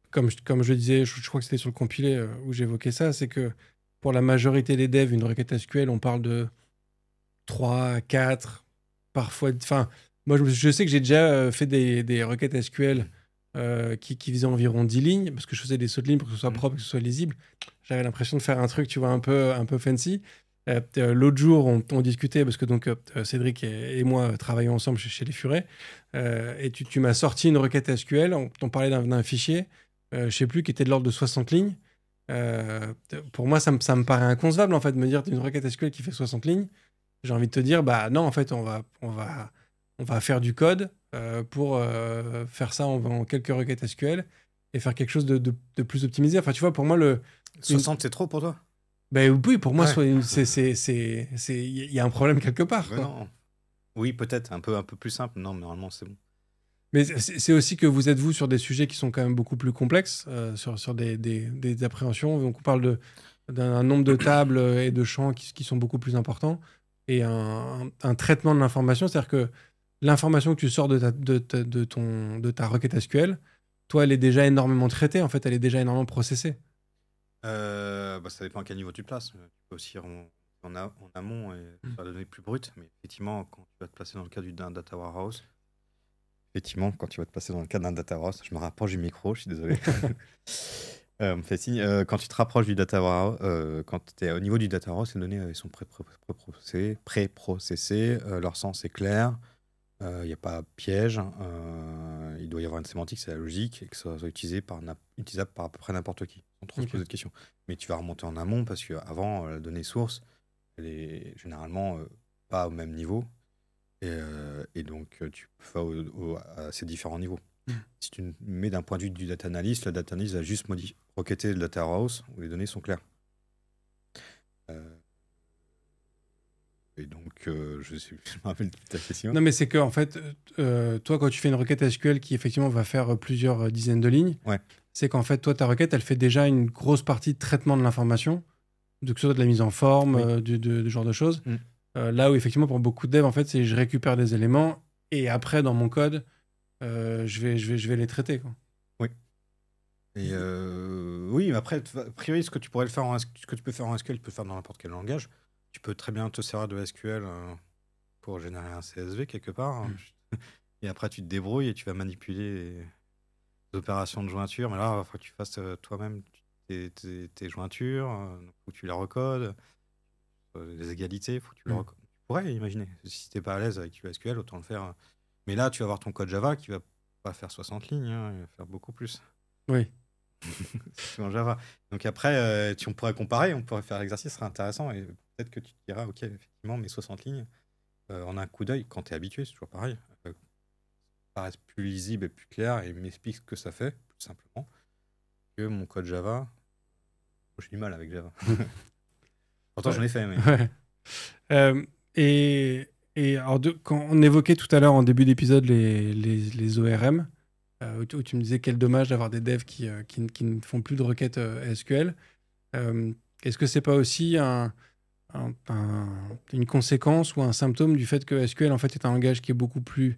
Comme je le disais, je crois que c'était sur le compilé où j'évoquais ça, c'est que pour la majorité des devs, une requête SQL, on parle de 3, 4, parfois... Enfin, moi, je sais que j'ai déjà fait des requêtes SQL qui faisait environ 10 lignes, parce que je faisais des sauts de lignes pour que ce soit propre et que ce soit lisible. J'avais l'impression de faire un truc, tu vois, un peu fancy. L'autre jour, on discutait, parce que donc Cédric et moi travaillons ensemble chez les Furets, et tu m'as sorti une requête SQL, on parlait d'un fichier, je sais plus, qui était de l'ordre de 60 lignes. Pour moi, ça me paraît inconcevable, en fait, de me dire une requête SQL qui fait 60 lignes. J'ai envie de te dire, bah non, en fait, on va faire du code pour faire ça en quelques requêtes SQL et faire quelque chose de plus optimisé. Enfin, tu vois, pour moi, 60, c'est trop pour toi? ben oui, pour moi, Ouais. il y a un problème quelque part, Ouais, quoi. non. Oui, peut-être, un peu plus simple. Non, mais normalement, c'est bon. Mais c'est aussi que vous êtes, vous, sur des sujets qui sont quand même beaucoup plus complexes, sur des appréhensions. Donc, on parle d'un nombre de tables et de champs qui sont beaucoup plus importants et un traitement de l'information. C'est-à-dire que l'information que tu sors de ta requête SQL, toi, elle est déjà énormément traitée. En fait, elle est déjà énormément processée. Ça dépend à quel niveau tu places. Tu peux aussi en amont et faire des données plus brutes. Mais effectivement, quand tu vas te placer dans le cadre d'un data warehouse, je me rapproche du micro, je suis désolé. On me fait signe. Quand tu te rapproches du data warehouse, quand tu es au niveau du data warehouse, les données elles sont pré-processées, leur sens est clair, il n'y a pas de piège, il doit y avoir une sémantique, c'est la logique, et que ça soit utilisable par à peu près n'importe qui, sans trop se poser de questions. Mais tu vas remonter en amont parce qu'avant, la donnée source, elle est généralement pas au même niveau. Et donc, tu vas à ces différents niveaux. Si tu mets d'un point de vue du data analyst, le data analyst va juste requêter le data warehouse où les données sont claires. Et donc, je me rappelle de ta question. Non, mais c'est que, en fait, toi, quand tu fais une requête SQL qui, effectivement, va faire plusieurs dizaines de lignes, Ouais. c'est qu'en fait, toi, ta requête, elle fait déjà une grosse partie de traitement de l'information, que ce soit de la mise en forme, Oui. de genre de choses. Là où, effectivement, pour beaucoup de devs, en fait, c'est je récupère des éléments et après, dans mon code, je vais les traiter, quoi. Oui. Et oui, mais après, a priori, ce que tu peux faire en SQL, tu peux le faire dans n'importe quel langage. Tu peux très bien te servir de SQL pour générer un CSV quelque part. Et après, tu te débrouilles et tu vas manipuler les opérations de jointure. Mais là, il faut que tu fasses toi-même tes jointures, faut que tu les recodes. Les égalités, faut que tu le recodes. Tu pourrais imaginer. Si tu n'es pas à l'aise avec du SQL, autant le faire. Mais là, tu vas avoir ton code Java qui va pas faire 60 lignes, hein, il va faire beaucoup plus. Oui. C'est en Java. Donc après, on pourrait comparer, on pourrait faire l'exercice, ce serait intéressant. Et peut-être que tu te diras, ok, effectivement, mes 60 lignes, en un coup d'œil, quand tu es habitué, c'est toujours pareil, paraissent plus lisibles et plus clairs et m'expliquent ce que ça fait, plus simplement, que mon code Java. J'ai du mal avec Java. Pourtant, j'en ai fait. Mais... Ouais. Et alors, quand on évoquait tout à l'heure en début d'épisode les ORM, où tu me disais quel dommage d'avoir des devs qui ne font plus de requêtes SQL. Est-ce que c'est pas aussi une conséquence ou un symptôme du fait que SQL en fait est un langage qui est beaucoup plus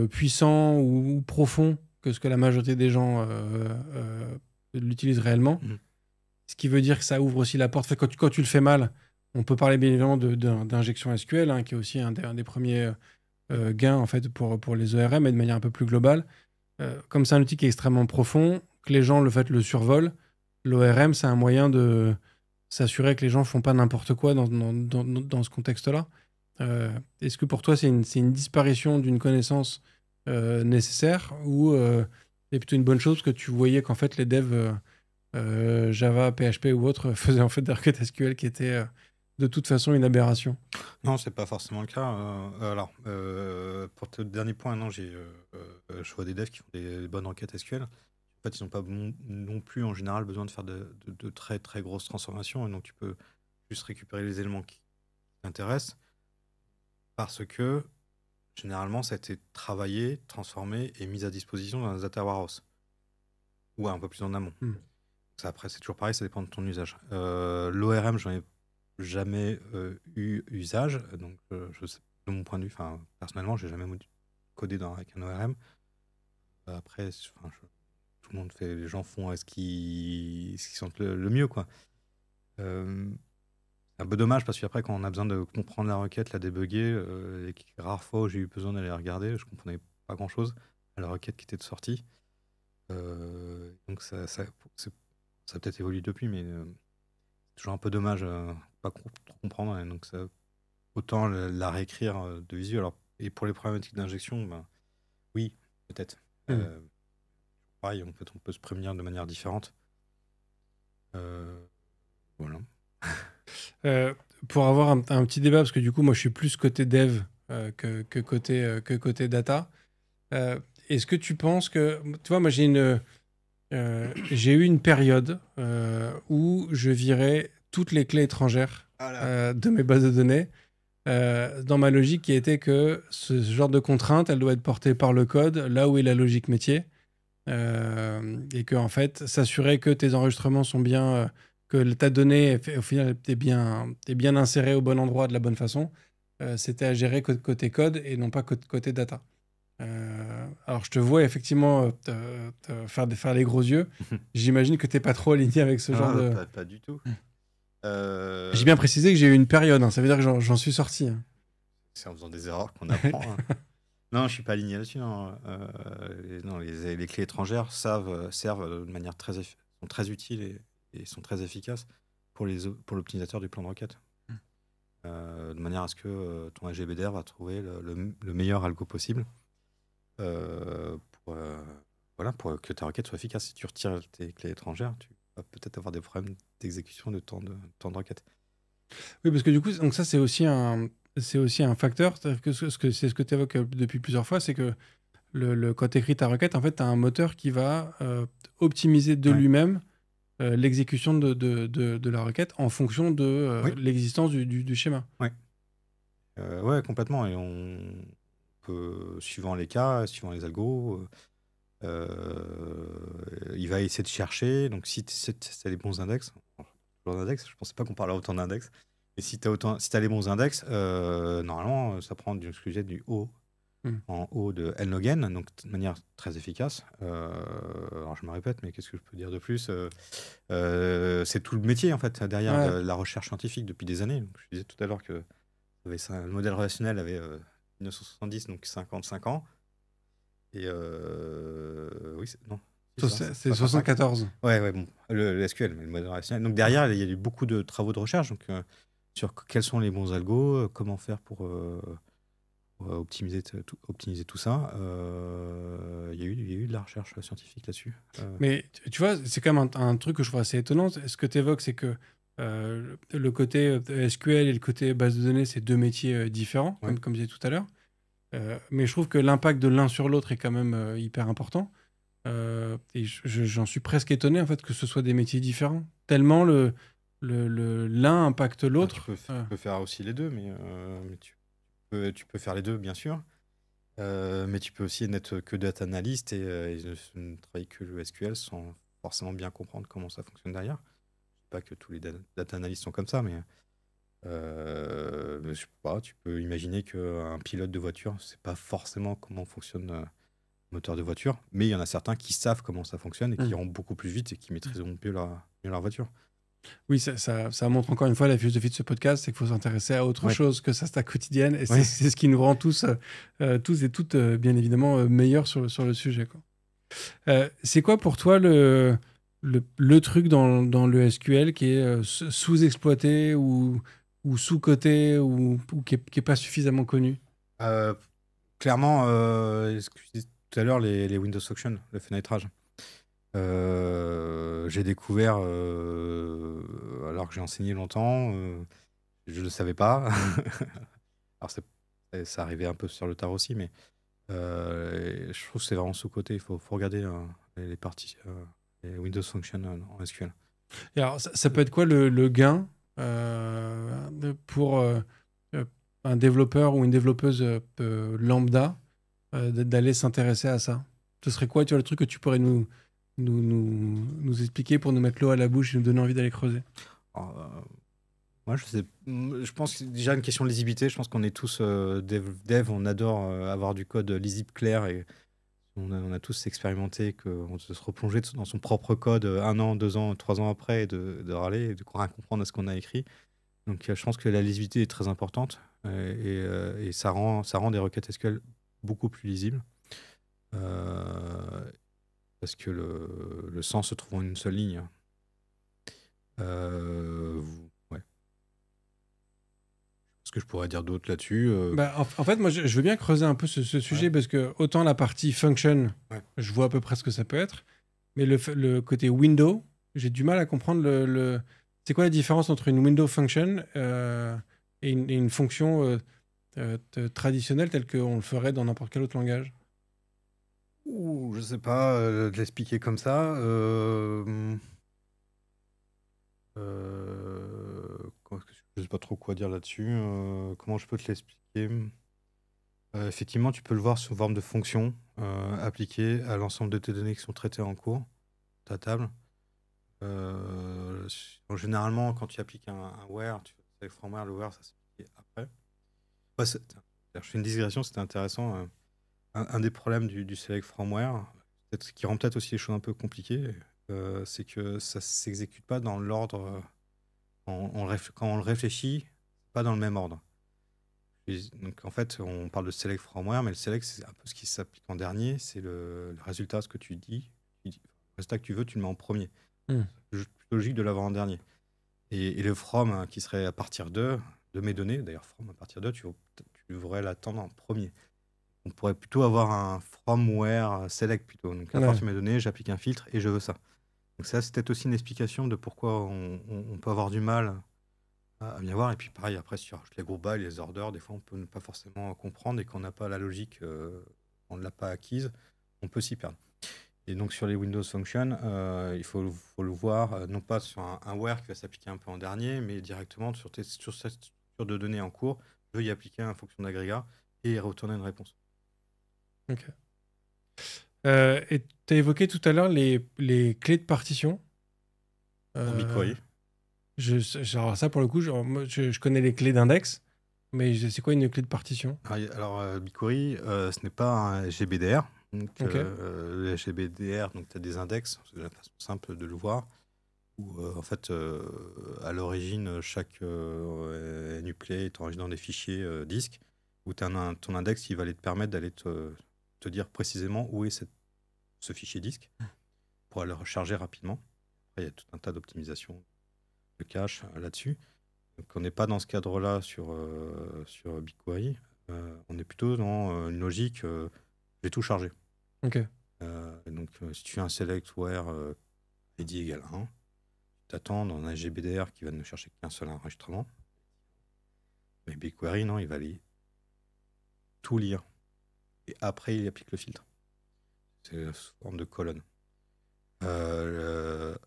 puissant ou profond que ce que la majorité des gens l'utilisent réellement? Ce qui veut dire que ça ouvre aussi la porte. Quand tu le fais mal, on peut parler bien évidemment d'injection SQL, hein, qui est aussi un des premiers gains en fait, pour les ORM, et de manière un peu plus globale. Comme c'est un outil qui est extrêmement profond, que les gens le survolent, l'ORM, c'est un moyen de s'assurer que les gens ne font pas n'importe quoi dans ce contexte-là. Est-ce que pour toi, c'est une disparition d'une connaissance nécessaire ou c'est plutôt une bonne chose parce que tu voyais qu'en fait, les devs Java, PHP ou autres faisaient en fait des requêtes SQL qui étaient de toute façon une aberration? Non, c'est pas forcément le cas. Alors, pour le dernier point, non, je vois des devs qui font des bonnes requêtes SQL. En fait, ils n'ont pas non plus en général besoin de faire de très très grosses transformations, et donc tu peux juste récupérer les éléments qui t'intéressent parce que généralement ça a été travaillé, transformé et mis à disposition dans un data warehouse ou un peu plus en amont. Ça, après, c'est toujours pareil, ça dépend de ton usage. L'ORM, j'en ai jamais eu usage, donc de mon point de vue, personnellement, j'ai jamais codé avec un ORM. Après, tout le monde fait, les gens font ce qu'ils sentent le mieux, quoi. C'est un peu dommage parce qu'après, quand on a besoin de comprendre la requête, la débugger, les rares fois où j'ai eu besoin d'aller regarder, je comprenais pas grand chose à la requête qui était de sortie. Donc ça a peut-être évolué depuis, mais c'est toujours un peu dommage pas trop comprendre. Et donc autant la réécrire de visu. Alors, et pour les problématiques d'injection, ben, oui, peut-être. Hmm. Pareil, en fait, on peut se prévenir de manière différente. Voilà. Euh, pour avoir un petit débat, parce que du coup, moi, je suis plus côté dev que côté data. Est-ce que tu penses que... Tu vois, moi, j'ai eu une période où je virais toutes les clés étrangères Voilà. de mes bases de données dans ma logique qui était que ce genre de contrainte, elle doit être portée par le code, là où est la logique métier. Et que, en fait, s'assurer que tes enregistrements sont bien... que ta donnée, au final, est bien insérée au bon endroit de la bonne façon. C'était à gérer côté code et non pas côté data. Alors, je te vois effectivement faire les gros yeux. J'imagine que t'es pas trop aligné avec ce genre Ah, de... pas du tout. J'ai bien précisé que j'ai eu une période, hein. Ça veut dire que j'en suis sorti, hein. C'est en faisant des erreurs qu'on apprend. Hein. Non, je suis pas aligné là-dessus. Non. Les clés étrangères servent de manière sont très utiles et sont très efficaces pour l'optimisateur du plan de requête. De manière à ce que ton AGBDR va trouver le meilleur algo possible pour, voilà, pour que ta requête soit efficace. Si tu retires tes clés étrangères, tu vas peut-être avoir des problèmes d'exécution de temps de requête. Oui, parce que du coup, donc ça, c'est aussi un facteur. C'est-à-dire que c'est ce que tu évoques depuis plusieurs fois, c'est que quand tu écris ta requête, en fait, tu as un moteur qui va optimiser de Ouais. lui-même l'exécution de la requête en fonction de Oui. l'existence du schéma. Ouais, complètement. Et on peut, suivant les cas, suivant les algos, il va essayer de chercher. Donc, si tu as les bons index, je pensais pas qu'on parlait autant d'index. Et si tu as les bons index, normalement, ça prend du sujet du haut Hmm. en haut de Lnogen, donc de manière très efficace. Alors, je me répète, mais qu'est-ce que je peux dire de plus c'est tout le métier, en fait, derrière Ouais. la recherche scientifique depuis des années. Donc, je disais tout à l'heure que le modèle relationnel avait 1970, donc 55 ans. Et oui, non, c'est ça, C'est 55. 74. Ouais, bon, le SQL, mais le modèle relationnel. Donc derrière, il y a eu beaucoup de travaux de recherche donc, sur quels sont les bons algos, comment faire pour optimiser tout ça. Il y a eu de la recherche scientifique là-dessus. Mais tu vois, c'est quand même un truc que je trouve assez étonnant. Ce que tu évoques, c'est que le côté SQL et le côté base de données, c'est deux métiers différents, Ouais. comme je disais tout à l'heure. Mais je trouve que l'impact de l'un sur l'autre est quand même hyper important. Et j'en suis presque étonné en fait que ce soit des métiers différents. Tellement l'un impacte Ah, l'autre. tu peux faire aussi les deux, mais tu peux faire les deux, bien sûr. Mais tu peux aussi n'être que data analyst et ne travailler que le SQL sans forcément bien comprendre comment ça fonctionne derrière. Je dis pas que tous les data analysts sont comme ça, mais je sais pas, tu peux imaginer qu'un pilote de voiture, c'est pas forcément comment fonctionne un moteur de voiture, mais il y en a certains qui savent comment ça fonctionne et qui iront beaucoup plus vite et qui maîtriseront mieux leur voiture. Oui, ça montre encore une fois la philosophie de ce podcast, c'est qu'il faut s'intéresser à autre Ouais. chose que sa stack quotidienne. Et Ouais. c'est ce qui nous rend tous et toutes, bien évidemment, meilleurs sur le sujet, quoi. C'est quoi pour toi le truc dans le SQL qui est sous-exploité ou sous-coté ou qui est pas suffisamment connu? Clairement, ce que je disais tout à l'heure, les Windows Auction, le fenêtrage. J'ai découvert, alors que j'ai enseigné longtemps, je ne le savais pas. Alors, ça arrivait un peu sur le tard aussi, mais je trouve que c'est vraiment sous-côté. Il faut regarder les parties, les Windows Function en SQL. Et alors, ça peut être quoi le gain pour un développeur ou une développeuse lambda d'aller s'intéresser à ça? Ce serait quoi, tu vois, le truc que tu pourrais nous expliquer pour nous mettre l'eau à la bouche et nous donner envie d'aller creuser? Alors, moi, je pense que c'est déjà une question de lisibilité. Je pense qu'on est tous dev, on adore avoir du code lisible, clair, et on a tous expérimenté qu'on se replonger dans son propre code 1 an, 2 ans, 3 ans après, et de râler et de rien comprendre à ce qu'on a écrit. Donc, je pense que la lisibilité est très importante et ça rend des requêtes SQL beaucoup plus lisibles. parce que le sens se trouve en une seule ligne. Ouais. Ce que je pourrais dire d'autre là-dessus. Bah, en fait, moi, je veux bien creuser un peu ce sujet Ouais. parce que autant la partie function, Ouais. je vois à peu près ce que ça peut être, mais le côté window, j'ai du mal à comprendre c'est quoi la différence entre une window function et une fonction traditionnelle telle qu'on le ferait dans n'importe quel autre langage. Ouh, je sais pas de l'expliquer comme ça. Je sais pas trop quoi dire là-dessus. Comment je peux te l'expliquer? Effectivement, tu peux le voir sous forme de fonction appliquée à l'ensemble de tes données qui sont traitées en cours, ta table. Généralement, quand tu appliques un where, tu fais avec from where, le where, ça s'applique après. Ouais, je fais une digression, c'était intéressant. Un des problèmes du select from where, qui rend peut-être aussi les choses un peu compliquées, c'est que ça s'exécute pas dans l'ordre. Quand on le réfléchit, pas dans le même ordre. Donc en fait, on parle de select from where, mais le select, c'est un peu ce qui s'applique en dernier. C'est le résultat, ce que tu dis. Le résultat que tu veux, tu le mets en premier. Hmm. C'est plutôt logique de l'avoir en dernier. Et le from, hein, qui serait à partir de mes données, d'ailleurs, from à partir de, tu devrais l'attendre en premier. On pourrait plutôt avoir un from where select plutôt. Donc à Ouais. partir de mes données, j'applique un filtre et je veux ça. Donc ça, c'est peut-être aussi une explication de pourquoi on peut avoir du mal à bien voir. Et puis pareil, après, sur les group by, les orders, des fois, on peut ne pas forcément comprendre et qu'on n'a pas la logique, on ne l'a pas acquise, on peut s'y perdre. Et donc sur les Windows Functions, il faut le voir, non pas sur un where qui va s'appliquer un peu en dernier, mais directement sur cette structure de données en cours, je veux y appliquer une fonction d'agrégat et retourner une réponse. Ok. Et tu as évoqué tout à l'heure les clés de partition. En BigQuery. Alors ça, pour le coup, moi, je connais les clés d'index, mais c'est quoi une clé de partition? Alors, BigQuery, ce n'est pas un GBDR. Donc, Ok. le GBDR, donc tu as des index, c'est la façon simple de le voir, où en fait, à l'origine, chaque nuclé est enregistré dans des fichiers disques, où ton index, il va aller te permettre d'aller te dire précisément où est ce fichier disque, pour aller le recharger rapidement. Après, il y a tout un tas d'optimisations de cache là-dessus. Donc, on n'est pas dans ce cadre-là sur BigQuery. On est plutôt dans une logique, je vais tout charger. Ok. Donc, si tu fais un select where id égale 1, tu t'attends dans un GBDR qui va ne chercher qu'un seul enregistrement. Mais BigQuery, non, il va aller tout lire. Et après, il applique le filtre. C'est sous forme de colonne.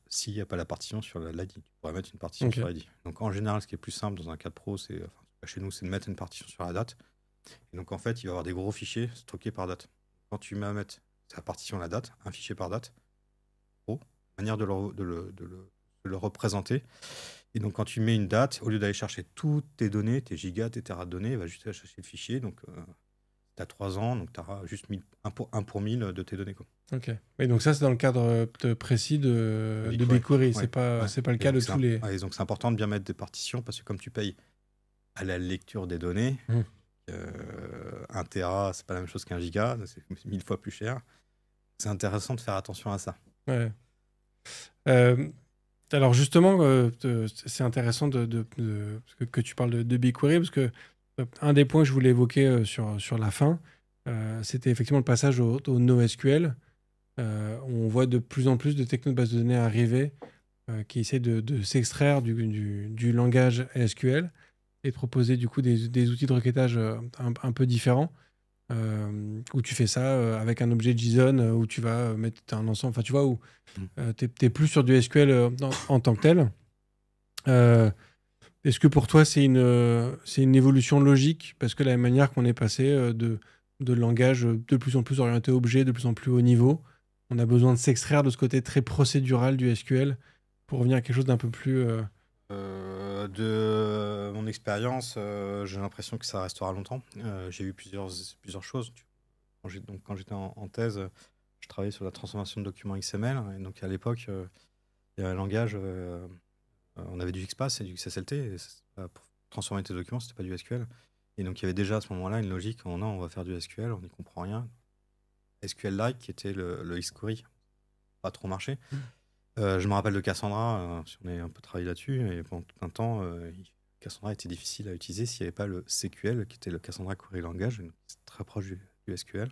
S'il n'y a pas la partition sur l'ID, tu pourrais mettre une partition Ok. sur l'ID. Donc en général, ce qui est plus simple dans un cas pro, chez nous, c'est de mettre une partition sur la date. Et donc en fait, il va y avoir des gros fichiers stockés par date. Quand tu mets à mettre la partition la date, un fichier par date, manière de le représenter. Et donc quand tu mets une date, au lieu d'aller chercher toutes tes données, tes gigas, tes terras de données, il va juste aller chercher le fichier. Donc tu as 3 ans, donc tu auras juste 1 pour 1000 de tes données. Ok. Et donc ça, c'est dans le cadre précis de BigQuery. Ouais, C'est pas le Et cas donc, de tous les. et donc c'est important de bien mettre des partitions parce que comme tu payes à la lecture des données, 1 Tera, c'est pas la même chose qu'un giga, c'est 1000 fois plus cher. C'est intéressant de faire attention à ça. Ouais. Alors justement, c'est intéressant que tu parles de BigQuery parce que un des points que je voulais évoquer sur la fin, c'était effectivement le passage au NoSQL. On voit de plus en plus de technos de base de données arriver qui essaient de s'extraire du langage SQL et de proposer du coup des outils de requêtage un peu différents. Où tu fais ça avec un objet JSON où tu vas mettre un ensemble, enfin tu vois, où tu n'es plus sur du SQL en tant que tel. Est-ce que pour toi c'est une évolution logique parce que la même manière qu'on est passé de langage de plus en plus orienté objet, de plus en plus haut niveau, on a besoin de s'extraire de ce côté très procédural du SQL pour revenir à quelque chose d'un peu plus... De mon expérience, j'ai l'impression que ça restera longtemps. J'ai eu plusieurs choses. Quand j'étais en thèse, je travaillais sur la transformation de documents XML. Et donc à l'époque, il y avait un langage, on avait du XPath et du XSLT. Et pour transformer tes documents, c'était pas du SQL. Et donc il y avait déjà à ce moment-là une logique, non, on va faire du SQL, on n'y comprend rien. SQL-like qui était le XQuery. pas trop marché. Je me rappelle de Cassandra, si on a un peu travaillé là-dessus, et pendant tout un temps, Cassandra était difficile à utiliser s'il n'y avait pas le CQL, qui était le Cassandra Query Language, c'est très proche du SQL,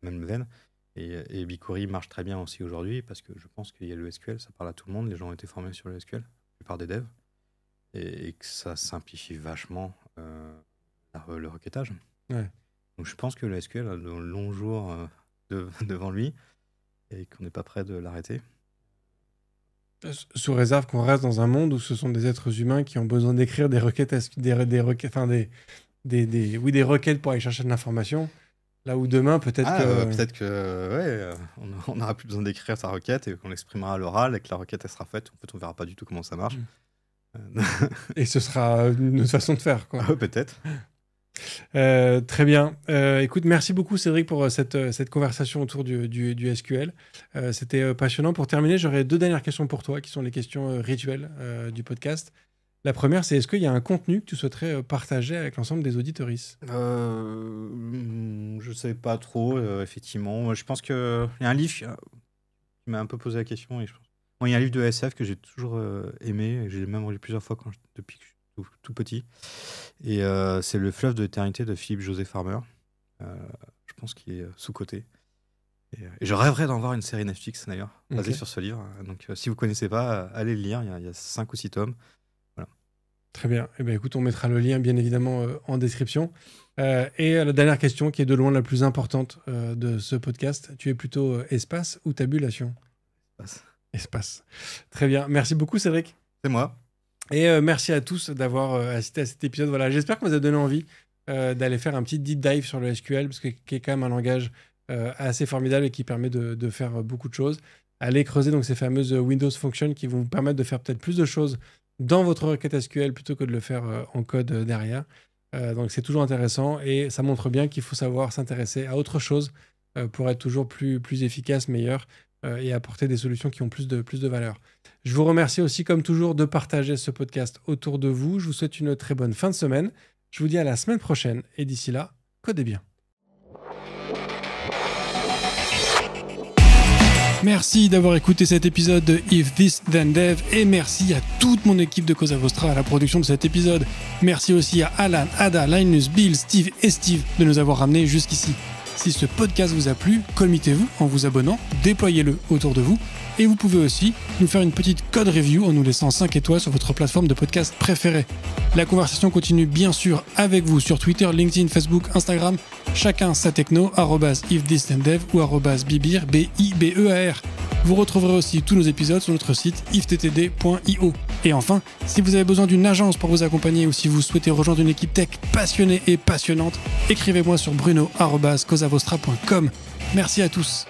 même veine. Et BigQuery marche très bien aussi aujourd'hui, parce que je pense qu'il y a le SQL, ça parle à tout le monde, les gens ont été formés sur le SQL, la plupart des devs, et que ça simplifie vachement le requêtage. Ouais. Donc je pense que le SQL a de longs jours devant lui, et qu'on n'est pas prêt de l'arrêter. Sous réserve qu'on reste dans un monde où ce sont des êtres humains qui ont besoin d'écrire des requêtes, des requêtes pour aller chercher de l'information. Là où demain, peut-être on n'aura plus besoin d'écrire sa requête et qu'on l'exprimera à l'oral et que la requête elle sera faite. En fait, on verra pas du tout comment ça marche. Et ce sera une autre façon de faire, quoi. Peut-être. Très bien. Écoute, merci beaucoup Cédric pour cette conversation autour du SQL. C'était passionnant. Pour terminer, j'aurais 2 dernières questions pour toi, qui sont les questions rituelles du podcast. La première, c'est est-ce qu'il y a un contenu que tu souhaiterais partager avec l'ensemble des auditeuristes ? Je sais pas trop, effectivement. Je pense qu'il y a un livre qui m'a un peu posé la question. Il y a un livre de SF que j'ai toujours aimé, et j'ai même relu plusieurs fois depuis que je suis tout petit. Et c'est Le fleuve de l'éternité de Philippe José Farmer. Je pense qu'il est sous-coté. Et je rêverais d'en voir une série Netflix, d'ailleurs, basée sur ce livre. Donc, si vous ne connaissez pas, allez le lire. Il y a 5 ou 6 tomes. Voilà. Très bien. Eh bien, écoute, on mettra le lien, bien évidemment, en description. Et la dernière question, qui est de loin la plus importante de ce podcast. Tu es plutôt espace ou tabulation ? Espace. Très bien. Merci beaucoup, Cédric. C'est moi. Et merci à tous d'avoir assisté à cet épisode. Voilà, j'espère que vous a donné envie d'aller faire un petit deep dive sur le SQL, parce que qui est quand même un langage assez formidable et qui permet de faire beaucoup de choses. Allez creuser donc ces fameuses Windows Functions qui vont vous permettre de faire peut-être plus de choses dans votre requête SQL plutôt que de le faire en code derrière. Donc c'est toujours intéressant et ça montre bien qu'il faut savoir s'intéresser à autre chose pour être toujours plus efficace, meilleur et apporter des solutions qui ont plus de valeur. Je vous remercie aussi, comme toujours, de partager ce podcast autour de vous. Je vous souhaite une très bonne fin de semaine. Je vous dis à la semaine prochaine. Et d'ici là, codez bien. Merci d'avoir écouté cet épisode de If This Then Dev et merci à toute mon équipe de Cosa Vostra à la production de cet épisode. Merci aussi à Alan, Ada, Linus, Bill, Steve et Steve de nous avoir ramenés jusqu'ici. Si ce podcast vous a plu, committez-vous en vous abonnant, déployez-le autour de vous et vous pouvez aussi nous faire une petite code review en nous laissant 5 étoiles sur votre plateforme de podcast préférée. La conversation continue bien sûr avec vous sur Twitter, LinkedIn, Facebook, Instagram, chacun sa techno, @ifthisdendev ou @bibir, B-I-B-E-A-R. Vous retrouverez aussi tous nos épisodes sur notre site ifttd.io. Et enfin, si vous avez besoin d'une agence pour vous accompagner ou si vous souhaitez rejoindre une équipe tech passionnée et passionnante, écrivez-moi sur bruno@cosavostra.com. Merci à tous.